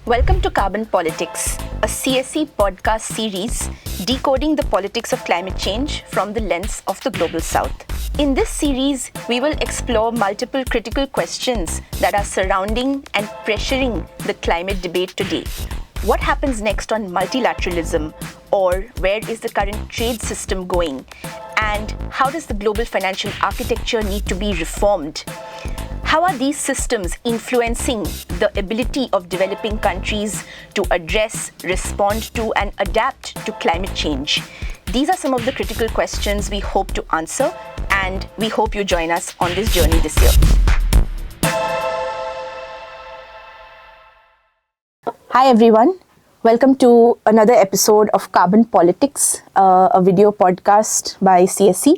Welcome to Carbon Politics, a CSE podcast series decoding the politics of climate change from the lens of the Global South. In this series, we will explore multiple critical questions that are surrounding and pressuring the climate debate today. What happens next on multilateralism, or where is the current trade system going? And how does the global financial architecture need to be reformed? How are these systems influencing the ability of developing countries to address, respond to, and adapt to climate change? These are some of the critical questions we hope to answer, and we hope you join us on this journey this year. Hi everyone, welcome to another episode of Carbon Politics, a video podcast by CSE.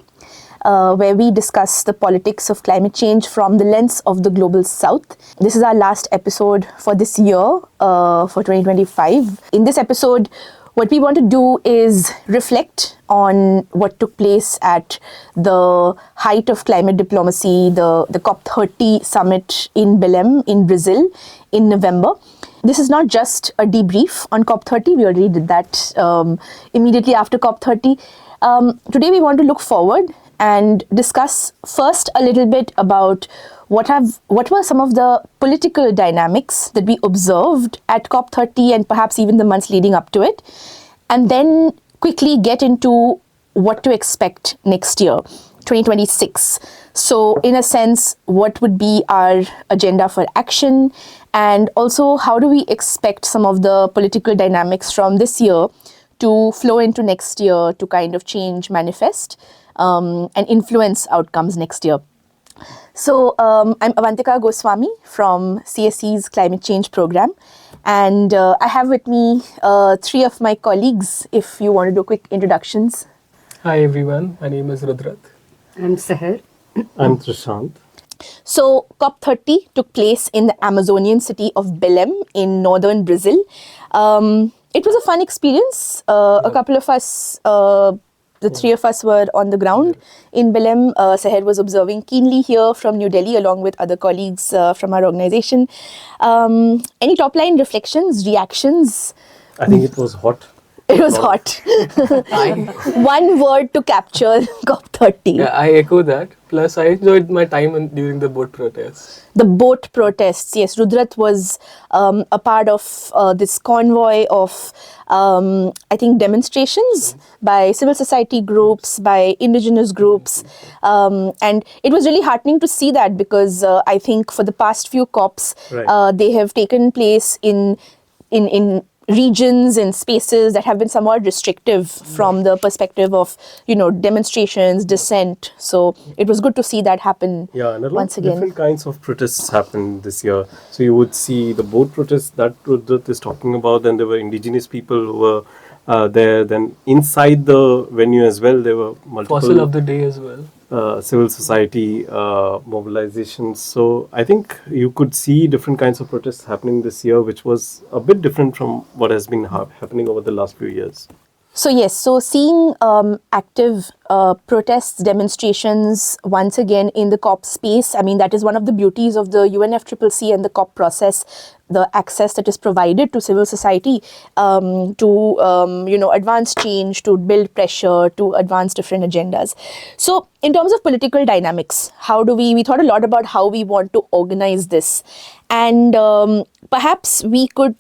Where we discuss the politics of climate change from the lens of the Global South. This is our last episode for this year, for 2025. In this episode, what we want to do is reflect on what took place at the height of climate diplomacy, the COP30 summit in Belem in Brazil in November. This is not just a debrief on COP30. We already did that immediately after COP30. Today we want to look forward and discuss first a little bit about what were some of the political dynamics that we observed at COP30 and perhaps even the months leading up to it, and then quickly get into what to expect next year, 2026. So in a sense, what would be our agenda for action, and also how do we expect some of the political dynamics from this year to flow into next year to kind of change, manifest, and influence outcomes next year. So I'm Avantika Goswami from CSE's Climate Change Program, and I have with me three of my colleagues, if you want to do quick introductions. Hi everyone, my name is Rudrath. I'm Sehr. I'm Trishant. So COP30 took place in the Amazonian city of Belem in northern Brazil. It was a fun experience. A couple of us, the three of us were on the ground in Belem. Sehr was observing keenly here from New Delhi along with other colleagues from our organization. Any top-line reflections, reactions? I think it was hot. It was hot. One word to capture COP30. Yeah, I echo that. Plus, I enjoyed my time during the boat protests. The boat protests, yes. Rudrath was a part of this convoy of, I think, demonstrations by civil society groups, by indigenous groups. And it was really heartening to see that because I think for the past few COPs, they have taken place in regions and spaces that have been somewhat restrictive from the perspective of, demonstrations, dissent. So it was good to see that happen and a lot once of again. different kinds of protests happened this year. So you would see the boat protests that Rudrath is talking about, then there were indigenous people who were there. Then inside the venue as well, there were multiple... Fossil of the day as well. Civil society mobilizations. So I think you could see different kinds of protests happening this year, which was a bit different from what has been happening over the last few years. So yes, so seeing active protests, demonstrations once again in the COP space, I mean, that is one of the beauties of the UNFCCC and the COP process, the access that is provided to civil society to advance change, to build pressure, to advance different agendas. So in terms of political dynamics, we thought a lot about how we want to organize this, and perhaps we could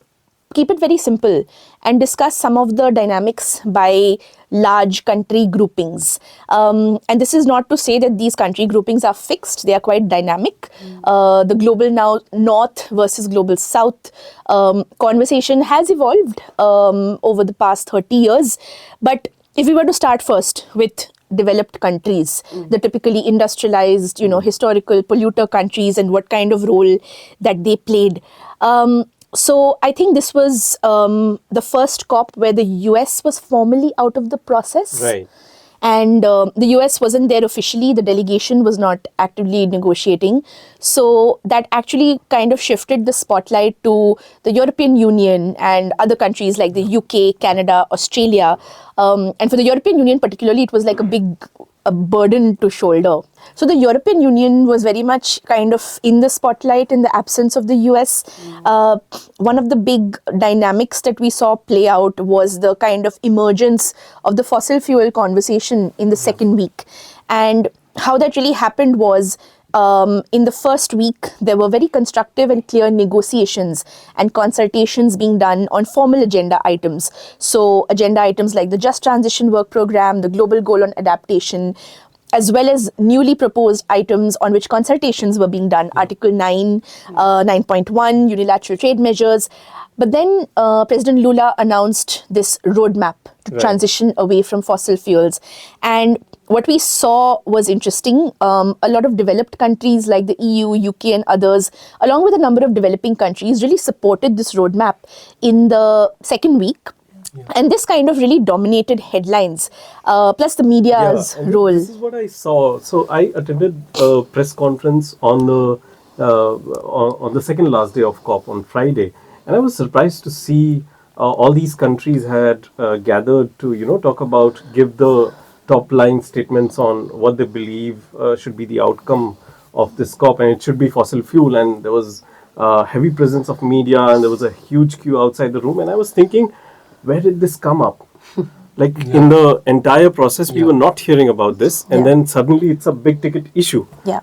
keep it very simple and discuss some of the dynamics by large country groupings. And this is not to say that these country groupings are fixed, they are quite dynamic. The global north versus global south conversation has evolved over the past 30 years. But if we were to start first with developed countries, the typically industrialized, historical polluter countries, and what kind of role that they played. So I think this was the first COP where the US was formally out of the process. Right. And the US wasn't there officially. The delegation was not actively negotiating. So that actually kind of shifted the spotlight to the European Union and other countries like the UK, Canada, Australia. And for the European Union particularly, it was like a big a burden to shoulder. So the European Union was very much kind of in the spotlight in the absence of the US. One of the big dynamics that we saw play out was the kind of emergence of the fossil fuel conversation in the second week. And how that really happened was, in the first week, there were very constructive and clear negotiations and consultations being done on formal agenda items. So agenda items like the Just Transition Work Program, the Global Goal on Adaptation, as well as newly proposed items on which consultations were being done, Article 9, 9.1, unilateral trade measures. But then President Lula announced this roadmap to transition away from fossil fuels. And what we saw was interesting. A lot of developed countries like the EU, UK and others, along with a number of developing countries, really supported this roadmap in the second week. And this kind of really dominated headlines, plus the media's and role. This is what I saw. So I attended a press conference on the second last day of COP on Friday, and I was surprised to see all these countries had gathered to talk about, give the top line statements on what they believe should be the outcome of this COP, and it should be fossil fuel. And there was heavy presence of media, and there was a huge queue outside the room, and I was thinking, where did this come up? Like in the entire process, we were not hearing about this, and then suddenly it's a big ticket issue. Yeah.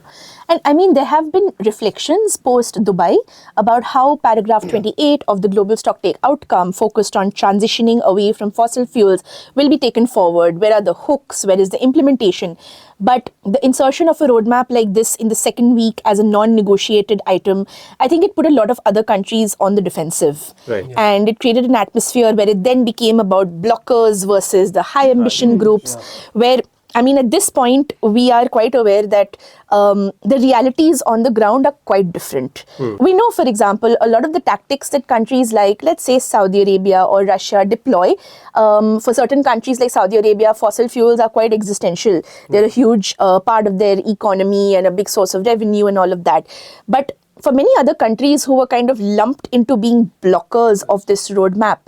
And I mean, there have been reflections post Dubai about how paragraph 28 of the Global Stocktake Outcome, focused on transitioning away from fossil fuels, will be taken forward. Where are the hooks? Where is the implementation? But the insertion of a roadmap like this in the second week as a non-negotiated item, I think it put a lot of other countries on the defensive. Right. And it created an atmosphere where it then became about blockers versus the high ambition groups, where, I mean, at this point, we are quite aware that the realities on the ground are quite different. We know, for example, a lot of the tactics that countries like, let's say, Saudi Arabia or Russia deploy. For certain countries like Saudi Arabia, fossil fuels are quite existential. They're a huge part of their economy and a big source of revenue and all of that. But for many other countries who were kind of lumped into being blockers of this roadmap,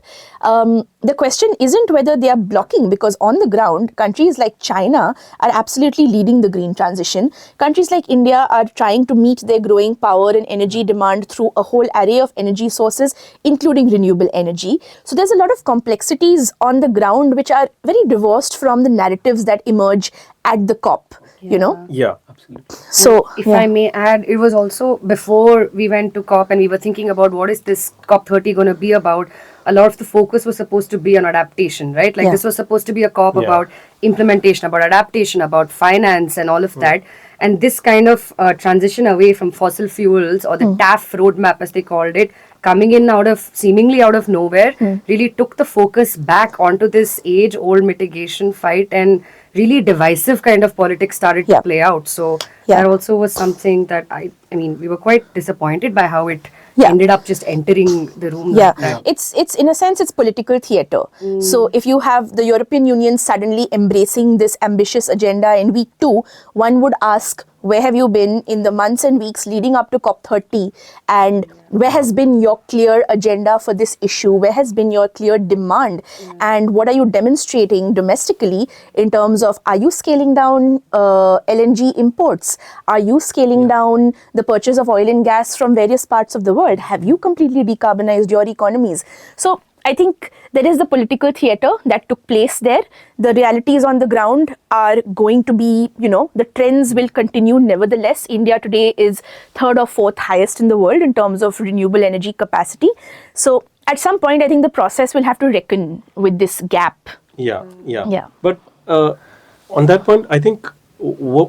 the question isn't whether they are blocking, because on the ground, countries like China are absolutely leading the green transition. Countries like India are trying to meet their growing power and energy demand through a whole array of energy sources, including renewable energy. So there's a lot of complexities on the ground which are very divorced from the narratives that emerge at the COP, you know? Yeah. Absolutely. So, if I may add, it was also before we went to COP and we were thinking about what is this COP30 going to be about. A lot of the focus was supposed to be on adaptation, right? Like this was supposed to be a COP about implementation, about adaptation, about finance and all of that. And this kind of transition away from fossil fuels, or the TAF roadmap as they called it, coming in seemingly out of nowhere, really took the focus back onto this age-old mitigation fight, and really divisive kind of politics started to play out. So that also was something that I mean, we were quite disappointed by how it ended up just entering the room. Like that. It's in a sense, it's political theatre. So if you have the European Union suddenly embracing this ambitious agenda in week 2, one would ask, where have you been in the months and weeks leading up to COP30? And where has been your clear agenda for this issue? Where has been your clear demand? And what are you demonstrating domestically in terms of, are you scaling down LNG imports? Are you scaling down the purchase of oil and gas from various parts of the world? Have you completely decarbonized your economies? So I think there is the political theatre that took place there. The realities on the ground are going to be, the trends will continue nevertheless. India today is 3rd or 4th highest in the world in terms of renewable energy capacity. So at some point, I think the process will have to reckon with this gap. Yeah. Yeah. But on that point, I think where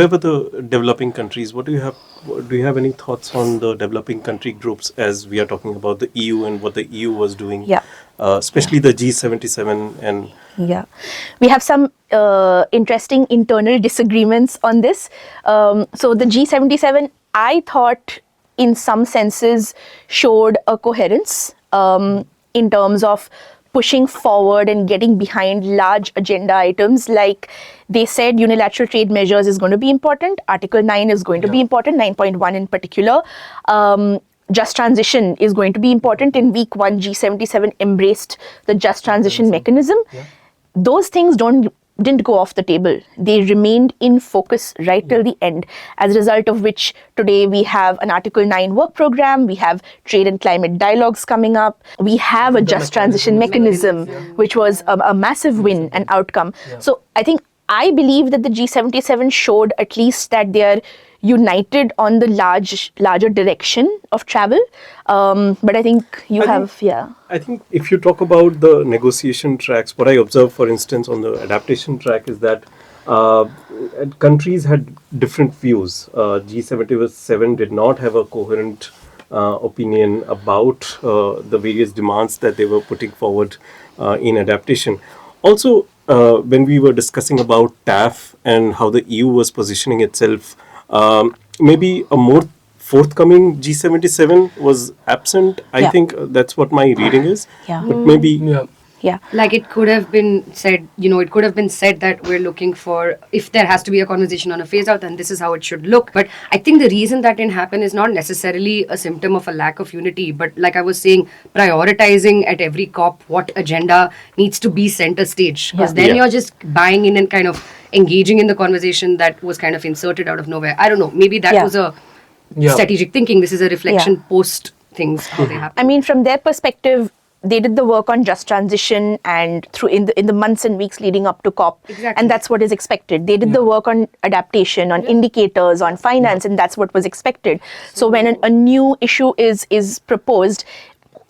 were the developing countries? Do you have any thoughts on the developing country groups, as we are talking about the EU and what the EU was doing? Yeah. Especially the G77 and. Yeah, we have some interesting internal disagreements on this. So the G77, I thought, in some senses, showed a coherence in terms of pushing forward and getting behind large agenda items. Like they said, unilateral trade measures is going to be important. Article 9 is going to be important, 9.1 in particular. Just transition is going to be important. In week 1, G77 embraced the just transition mechanism. Those things don't didn't go off the table. They remained in focus right till the end, as a result of which today we have an Article 9 work program, we have trade and climate dialogues coming up, we have a just transition mechanism, which was a massive win and outcome. So I believe that the G77 showed at least that they are united on the larger direction of travel. But I think I think if you talk about the negotiation tracks, what I observed, for instance, on the adaptation track is that countries had different views. G77 did not have a coherent opinion about the various demands that they were putting forward in adaptation. Also, when we were discussing about TAF and how the EU was positioning itself, maybe a more forthcoming G77 was absent. I think that's what my reading is. But maybe Like it could have been said, it could have been said that we're looking for, if there has to be a conversation on a phase out, then this is how it should look. But I think the reason that didn't happen is not necessarily a symptom of a lack of unity, but like I was saying, prioritizing at every COP what agenda needs to be center stage. Because then you're just buying in and kind of engaging in the conversation that was kind of inserted out of nowhere. I don't know, maybe that was a strategic thinking. This is a reflection post things, how they happen. I mean, from their perspective, they did the work on just transition and through in the months and weeks leading up to COP, and that's what is expected. They did the work on adaptation, on indicators, on finance, and that's what was expected. So when a new issue is proposed,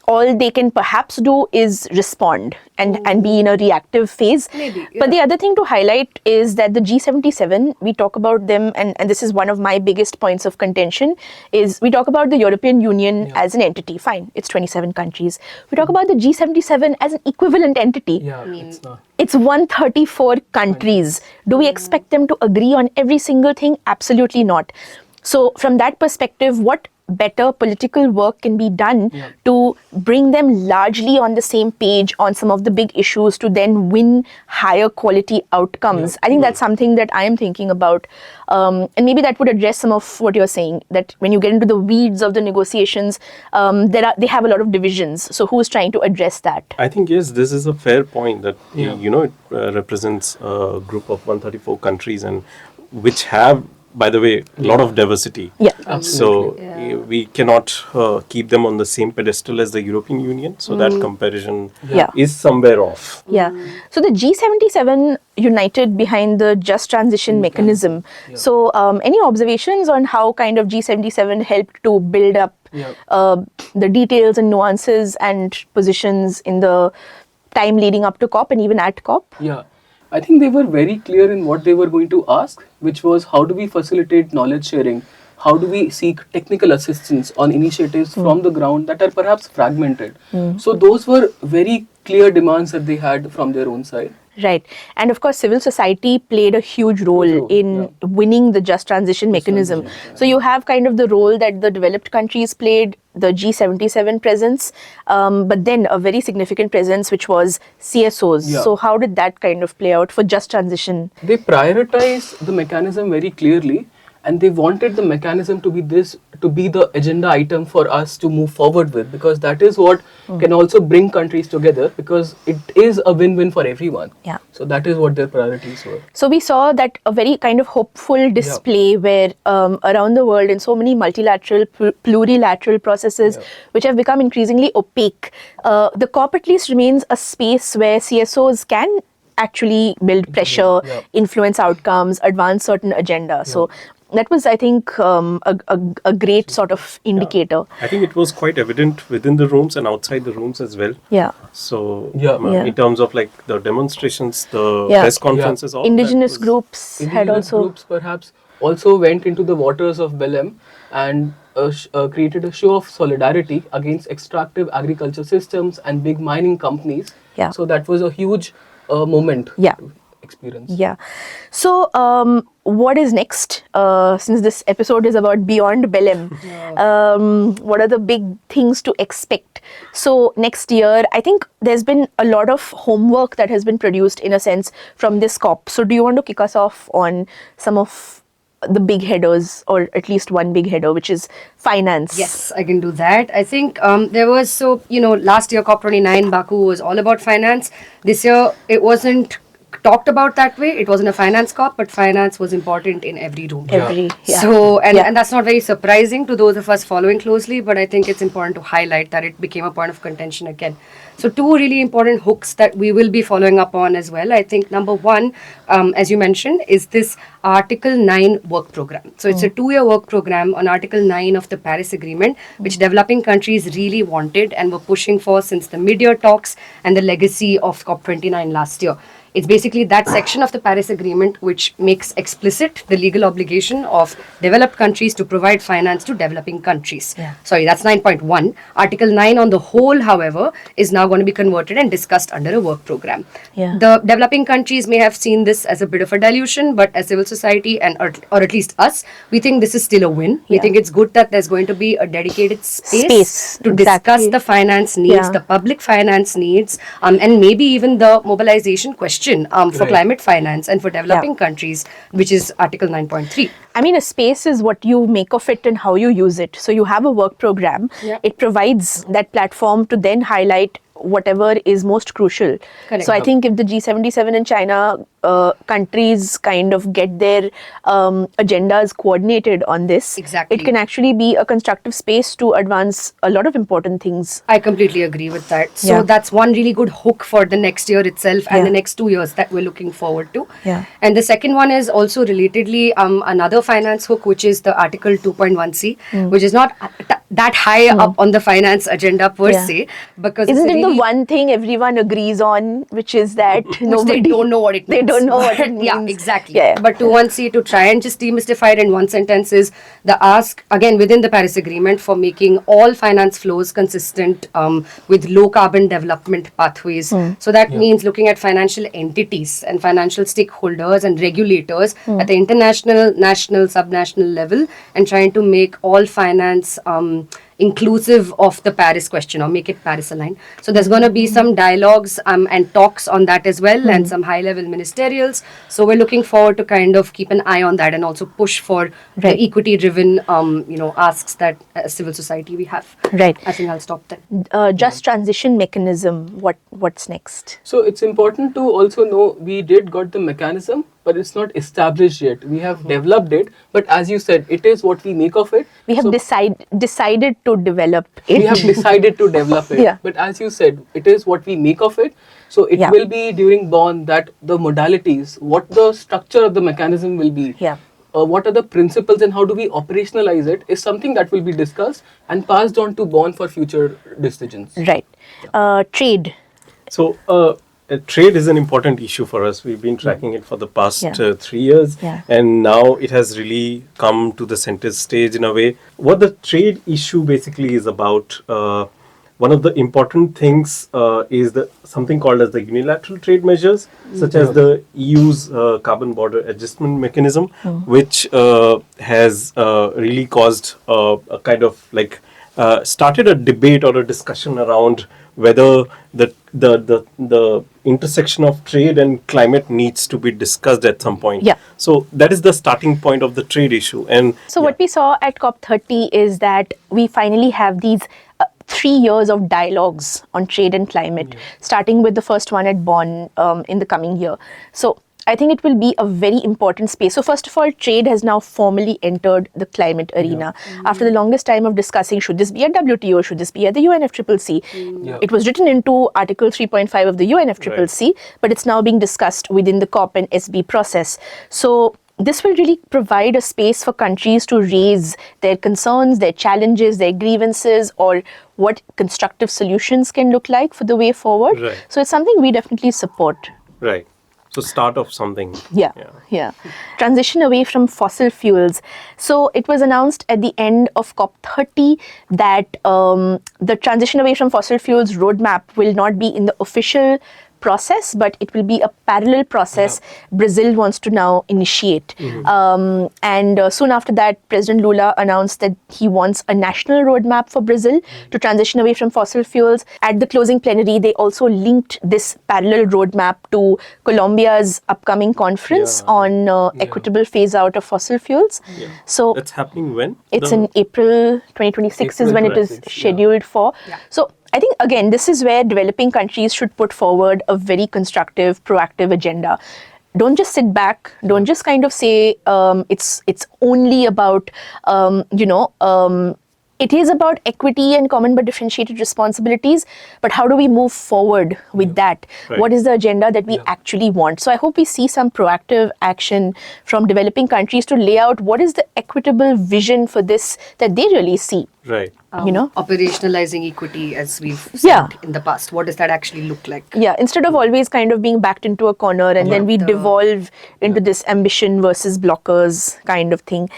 all they can perhaps do is respond and be in a reactive phase. But the other thing to highlight is that the G77, we talk about them, and this is one of my biggest points of contention, is we talk about the European Union as an entity. Fine, it's 27 countries. We talk about the G77 as an equivalent entity. It's not. It's 134 countries. Do we expect them to agree on every single thing? Absolutely not. So from that perspective, what better political work can be done to bring them largely on the same page on some of the big issues to then win higher quality outcomes? I think that's something that I am thinking about. And maybe that would address some of what you're saying, that when you get into the weeds of the negotiations, they have a lot of divisions. So who's trying to address that? I think, yes, this is a fair point that, it represents a group of 134 countries and which have, by the way, a lot of diversity. So we cannot keep them on the same pedestal as the European Union. So that comparison is somewhere off. So the G77 united behind the just transition mechanism. So any observations on how kind of G77 helped to build up the details and nuances and positions in the time leading up to COP and even at COP? I think they were very clear in what they were going to ask, which was how do we facilitate knowledge sharing? How do we seek technical assistance on initiatives from the ground that are perhaps fragmented? So those were very clear demands that they had from their own side. Right. And of course, civil society played a huge role in winning the just transition mechanism. So you have kind of the role that the developed countries played, the G77 presence, but then a very significant presence, which was CSOs. So how did that kind of play out for just transition? They prioritized the mechanism very clearly, and they wanted the mechanism to be the agenda item for us to move forward with, because that is what can also bring countries together, because it is a win-win for everyone. So that is what their priorities were. So we saw that a very kind of hopeful display where around the world in so many multilateral, plurilateral processes which have become increasingly opaque, the COP at least remains a space where CSOs can actually build pressure, influence outcomes, advance certain agenda. So that was, I think, a great sort of indicator. I think it was quite evident within the rooms and outside the rooms as well. So in terms of like the demonstrations, the press conferences, all indigenous groups had also... groups perhaps also went into the waters of Belem and created a show of solidarity against extractive agriculture systems and big mining companies. So that was a huge moment to experience. So what is next? Since this episode is about beyond Belem, what are the big things to expect? So next year, I think there's been a lot of homework that has been produced in a sense from this COP. So do you want to kick us off on some of the big headers, or at least one big header, which is finance? Yes, I can do that. I think there was, last year COP29 Baku was all about finance. This year it wasn't talked about that way. It wasn't a finance COP, but finance was important in every room. Yeah. So, and that's not very surprising to those of us following closely, but I think it's important to highlight that it became a point of contention again. So, two really important hooks that we will be following up on as well. I think number one, as you mentioned, is this Article 9 work program. So, it's a 2-year work program on Article 9 of the Paris Agreement, which developing countries really wanted and were pushing for since the mid-year talks and the legacy of COP29 last year. It's basically that section of the Paris Agreement which makes explicit the legal obligation of developed countries to provide finance to developing countries. Sorry, that's 9.1. Article 9 on the whole, however, is now going to be converted and discussed under a work program. The developing countries may have seen this as a bit of a dilution, but as civil society and or at least us, we think this is still a win. We think it's good that there's going to be a dedicated space to discuss the finance needs, the public finance needs, and maybe even the mobilization question for climate finance and for developing countries, which is Article 9.3. I mean, a space is what you make of it and how you use it. So you have a work program. It provides that platform to then highlight whatever is most crucial. Correct. So I think if the G77 and China countries kind of get their agendas coordinated on this, it can actually be a constructive space to advance a lot of important things. I completely agree with that. So that's one really good hook for the next year itself and the next 2 years that we're looking forward to. And the second one is also relatedly another finance hook, which is the Article 2.1c, which is not that high up on the finance agenda per se, because isn't it the one thing everyone agrees on, which is that they don't know what it means. They don't know what it means. Yeah, exactly. But 2.1c, to try and just demystify it in one sentence, is the ask, again, within the Paris Agreement for making all finance flows consistent with low carbon development pathways. So that means looking at financial entities and financial stakeholders and regulators at the international, national, subnational level, and trying to make all finance inclusive of the Paris question or make it Paris aligned. So there's going to be some dialogues and talks on that as well, and some high level ministerials. So we're looking forward to kind of keep an eye on that and also push for the equity driven asks that as civil society we have. I think I'll stop there. Just transition mechanism, what's next? So it's important to also know we did got the mechanism, but it's not established yet. We have developed it, but as you said, it is what we make of it. We have decided to develop it. We have decided to develop it, but as you said, it is what we make of it. So it will be during Bonn that the modalities, what the structure of the mechanism will be, what are the principles and how do we operationalize it is something that will be discussed and passed on to Bonn for future decisions. Trade. So trade is an important issue for us. We've been tracking it for the past 3 years, and now it has really come to the center stage in a way. What the trade issue basically is about, one of the important things is something called as the unilateral trade measures, such as the EU's carbon border adjustment mechanism, which has really caused a kind of like started a debate or a discussion around whether the intersection of trade and climate needs to be discussed at some point. So that is the starting point of the trade issue. And so what we saw at COP30 is that we finally have these 3 years of dialogues on trade and climate, starting with the first one at Bonn in the coming year. So I think it will be a very important space. So first of all, trade has now formally entered the climate arena. After the longest time of discussing, should this be at WTO, should this be at the UNFCCC? It was written into Article 3.5 of the UNFCCC, but it's now being discussed within the COP and SB process. So this will really provide a space for countries to raise their concerns, their challenges, their grievances, or what constructive solutions can look like for the way forward. So it's something we definitely support. So start of something. Transition away from fossil fuels. So it was announced at the end of COP30 that the transition away from fossil fuels roadmap will not be in the official process, but it will be a parallel process Brazil wants to now initiate. And soon after that, President Lula announced that he wants a national roadmap for Brazil to transition away from fossil fuels. At the closing plenary, they also linked this parallel roadmap to Colombia's upcoming conference on equitable phase out of fossil fuels. So that's happening when? It's in April 2026 is when it is scheduled for. So I think, again, this is where developing countries should put forward a very constructive, proactive agenda. Don't just sit back. Don't just kind of say it's only about, it is about equity and common but differentiated responsibilities, but how do we move forward with that? Right. What is the agenda that we actually want? So I hope we see some proactive action from developing countries to lay out what is the equitable vision for this that they really see. Right. Operationalizing equity, as we've said in the past. What does that actually look like? Yeah, instead of always kind of being backed into a corner and then we devolve into this ambition versus blockers kind of thing.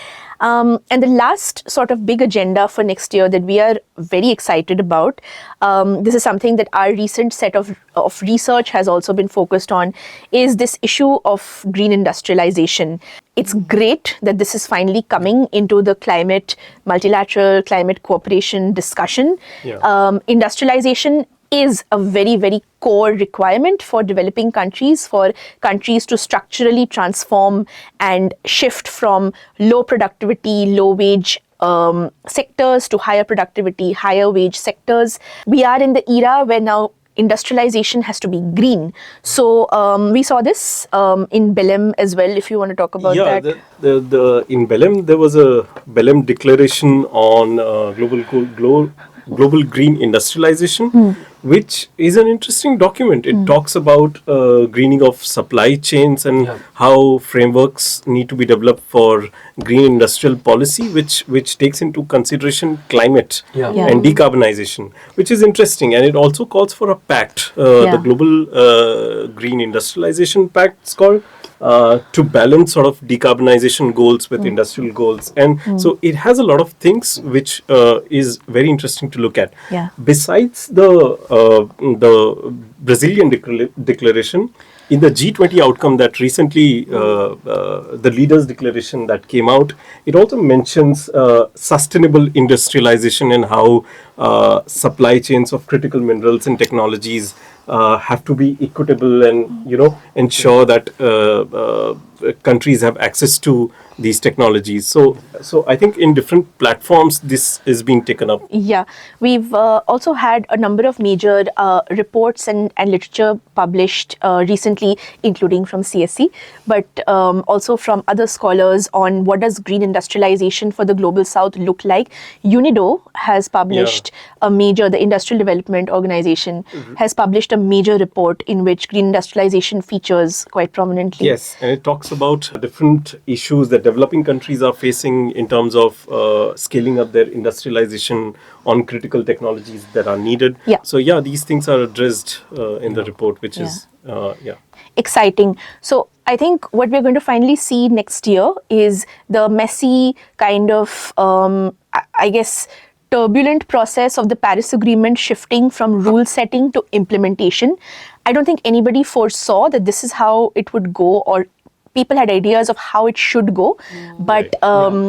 And the last sort of big agenda for next year that we are very excited about, this is something that our recent set of research has also been focused on, is this issue of green industrialization. It's great that this is finally coming into the multilateral climate cooperation discussion. Industrialization is a very, very core requirement for developing countries, for countries to structurally transform and shift from low productivity, low wage sectors to higher productivity, higher wage sectors. We are in the era where now industrialization has to be green. So we saw this in Belem as well, if you want to talk about that. In Belem, there was a Belem declaration on global green industrialization, which is an interesting document. It talks about greening of supply chains and how frameworks need to be developed for green industrial policy, which takes into consideration climate and decarbonization, which is interesting. And it also calls for a pact, the Global Green Industrialization Pact, it's called, to balance sort of decarbonization goals with industrial goals. And so it has a lot of things which is very interesting to look at. Besides the Brazilian declaration, in the G20 outcome that recently, the leaders' declaration that came out, it also mentions sustainable industrialization and how supply chains of critical minerals and technologies have to be equitable and, ensure that countries have access to these technologies. So I think in different platforms, this is being taken up. Yeah, we've also had a number of major reports and literature published recently, including from CSC, but also from other scholars on what does green industrialization for the Global South look like. UNIDO has published the Industrial Development Organization has published a major report in which green industrialization features quite prominently. Yes, and it talks about different issues that developing countries are facing in terms of scaling up their industrialization on critical technologies that are needed. So these things are addressed in the report, which is exciting. So I think what we're going to finally see next year is the messy kind of, turbulent process of the Paris Agreement shifting from rule setting to implementation. I don't think anybody foresaw that this is how it would go, or people had ideas of how it should go. But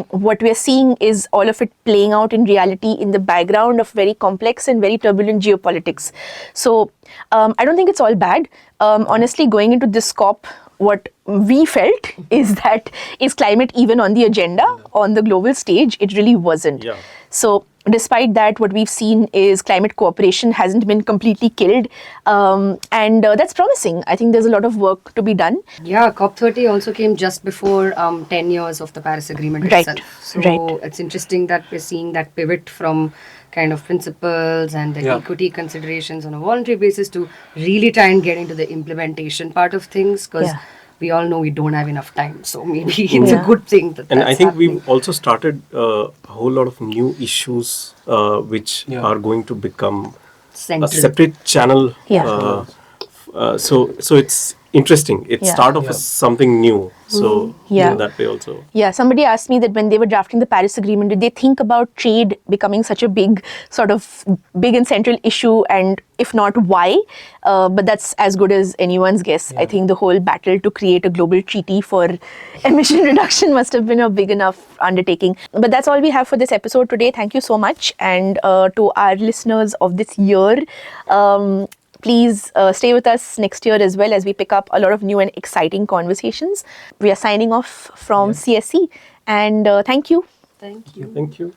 what we're seeing is all of it playing out in reality in the background of very complex and very turbulent geopolitics. So I don't think it's all bad. Honestly, going into this COP, what we felt is that is climate even on the agenda on the global stage? It really wasn't. So despite that, what we've seen is climate cooperation hasn't been completely killed, and that's promising. I think there's a lot of work to be done. Yeah, COP30 also came just before 10 years of the Paris Agreement itself. So it's interesting that we're seeing that pivot from kind of principles and the equity considerations on a voluntary basis to really try and get into the implementation part of things, because we all know we don't have enough time. So maybe it's a good thing that and that's I think happening. we've also started a whole lot of new issues which are going to become Central. a separate channel. So it's interesting. It's start of something new. So in that way also. Yeah, somebody asked me that when they were drafting the Paris Agreement, did they think about trade becoming such a big and central issue, and if not, why? But that's as good as anyone's guess. I think the whole battle to create a global treaty for emission reduction must have been a big enough undertaking. But that's all we have for this episode today. Thank you so much. And to our listeners of this year, please stay with us next year as well, as we pick up a lot of new and exciting conversations. We are signing off from CSC, and thank you. Thank you. Thank you.